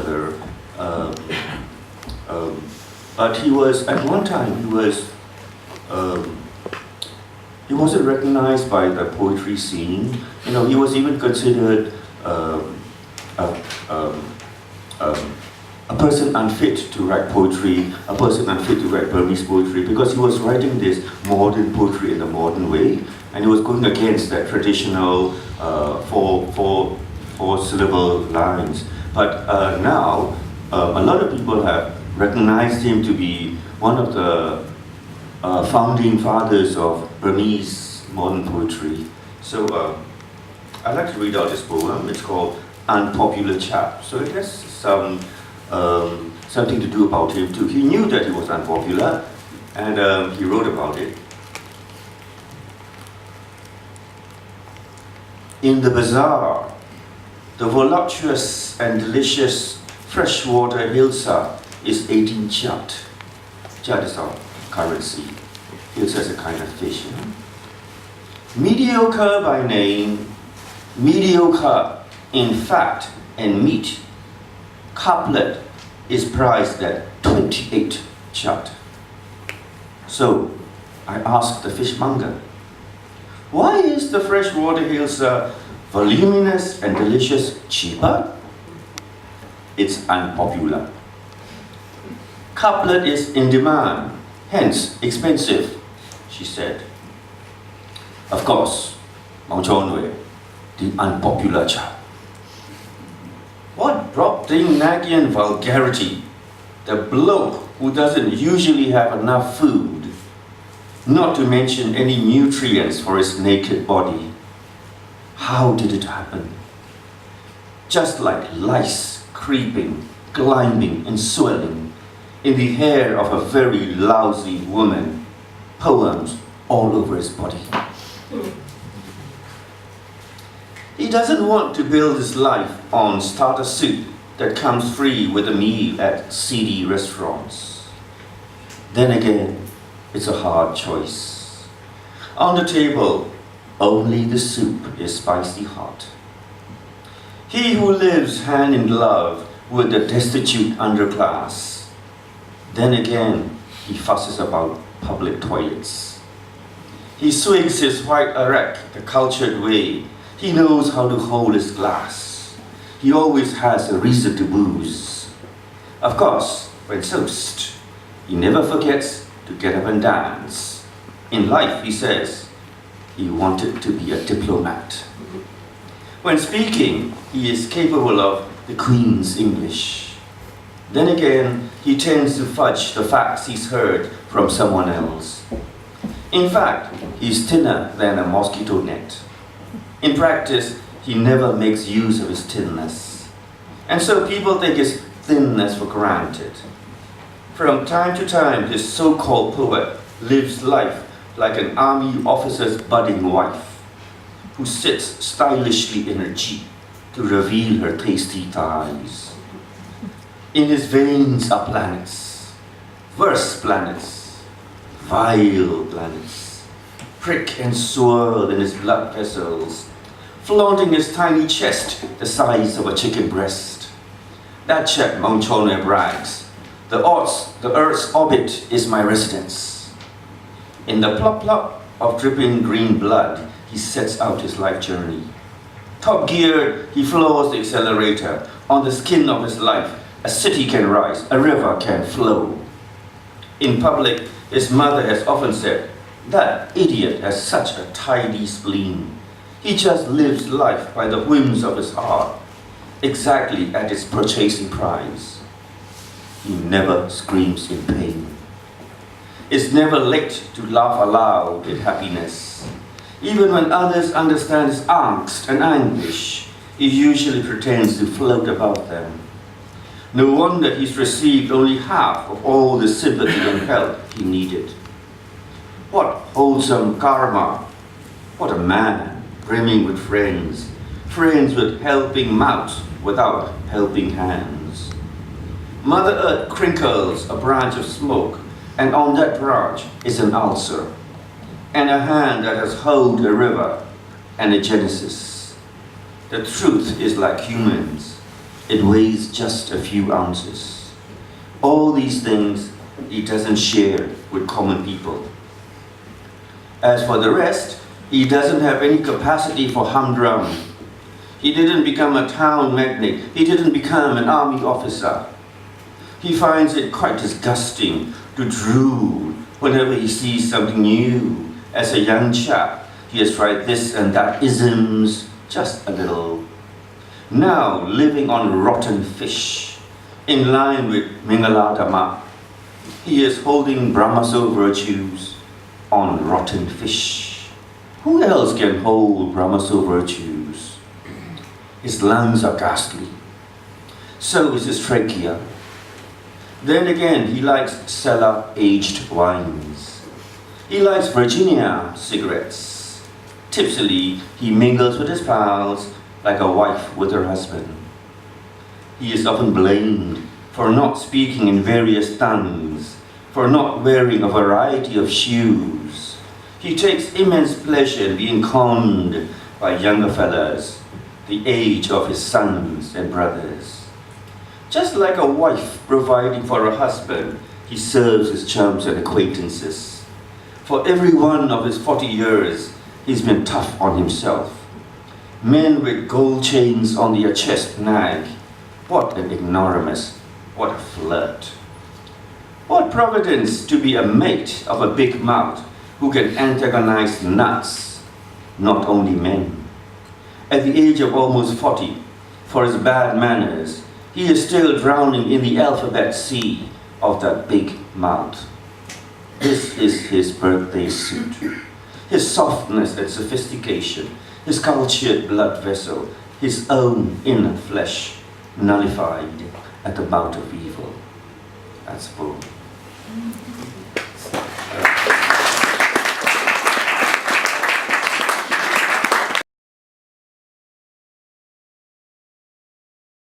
other. Um, but he was, at one time, he wasn't recognized by the poetry scene. You know, he was even considered a, a person unfit to write poetry, a person unfit to write Burmese poetry, because he was writing this modern poetry in a modern way, and he was going against that traditional four-syllable lines. But now, a lot of people have recognized him to be one of the founding fathers of Burmese modern poetry. So I'd like to read out this poem. It's called Unpopular Chap. So it has some something to do about him too. He knew that he was unpopular, and he wrote about it. In the bazaar, the voluptuous and delicious freshwater hilsa is 18 chat. Chat is our currency. Hilsa is a kind of fish. You know? Mediocre by name, mediocre in fact and meat. Couplet is priced at 28 chat. So I asked the fishmonger, why is the freshwater hilsa voluminous and delicious cheaper? It's unpopular. Couplet is in demand, hence expensive, she said. Of course, Maung Chaw Nwe, the unpopular chap. What Brobdingnagian vulgarity, the bloke who doesn't usually have enough food, not to mention any nutrients for his naked body. How did it happen? Just like lice creeping, climbing and swelling in the hair of a very lousy woman, poems all over his body. He doesn't want to build his life on starter soup that comes free with a meal at seedy restaurants. Then again, it's a hard choice. On the table, only the soup is spicy hot. He who lives hand in glove with the destitute underclass. Then again, he fusses about public toilets. He swigs his white arak the cultured way. He knows how to hold his glass. He always has a reason to booze. Of course, when toast, he never forgets to get up and dance. In life, he says, he wanted to be a diplomat. When speaking, he is capable of the Queen's English. Then again, he tends to fudge the facts he's heard from someone else. In fact, he's thinner than a mosquito net. In practice, he never makes use of his thinness. And so people take his thinness for granted. From time to time, his so-called poet lives life like an army officer's budding wife, who sits stylishly in her jeep to reveal her tasty thighs. In his veins are planets, verse planets, vile planets, prick and swirl in his blood vessels, flaunting his tiny chest the size of a chicken breast. That chap Maung Chaw Nwe brags, the Earth's orbit is my residence. In the plop-plop of dripping green blood, he sets out his life journey. Top gear, he floors the accelerator. On the skin of his life, a city can rise, a river can flow. In public, his mother has often said, that idiot has such a tidy spleen. He just lives life by the whims of his heart, exactly at its purchasing price. He never screams in pain. Is never late to laugh aloud in happiness. Even when others understand his angst and anguish, he usually pretends to float above them. No wonder he's received only half of all the sympathy and help he needed. What wholesome karma! What a man, brimming with friends, friends with helping mouths without helping hands. Mother Earth crinkles a branch of smoke, and on that branch is an ulcer, and a hand that has held a river and a genesis. The truth is like humans. It weighs just a few ounces. All these things he doesn't share with common people. As for the rest, he doesn't have any capacity for humdrum. He didn't become a town magnate. He didn't become an army officer. He finds it quite disgusting to drool whenever he sees something new. As a young chap, he has tried this and that isms, just a little. Now living on rotten fish, in line with Mingala Dhamma, he is holding Brahmaso virtues on rotten fish. Who else can hold Brahmaso virtues? His lungs are ghastly. So is his trachea. Then again, he likes cellar-aged wines. He likes Virginia cigarettes. Tipsily, he mingles with his pals like a wife with her husband. He is often blamed for not speaking in various tongues, for not wearing a variety of shoes. He takes immense pleasure in being conned by younger fellas, the age of his sons and brothers. Just like a wife providing for her husband, he serves his chums and acquaintances. For every one of his 40 years, he's been tough on himself. Men with gold chains on their chest nag. What an ignoramus, what a flirt. What providence to be a mate of a big mouth who can antagonize nuts, not only men. At the age of almost 40, for his bad manners, he is still drowning in the alphabet sea of that big mouth. This is his birthday suit. His softness and sophistication, his cultured blood vessel, his own inner flesh, nullified at the bout of evil. That's full.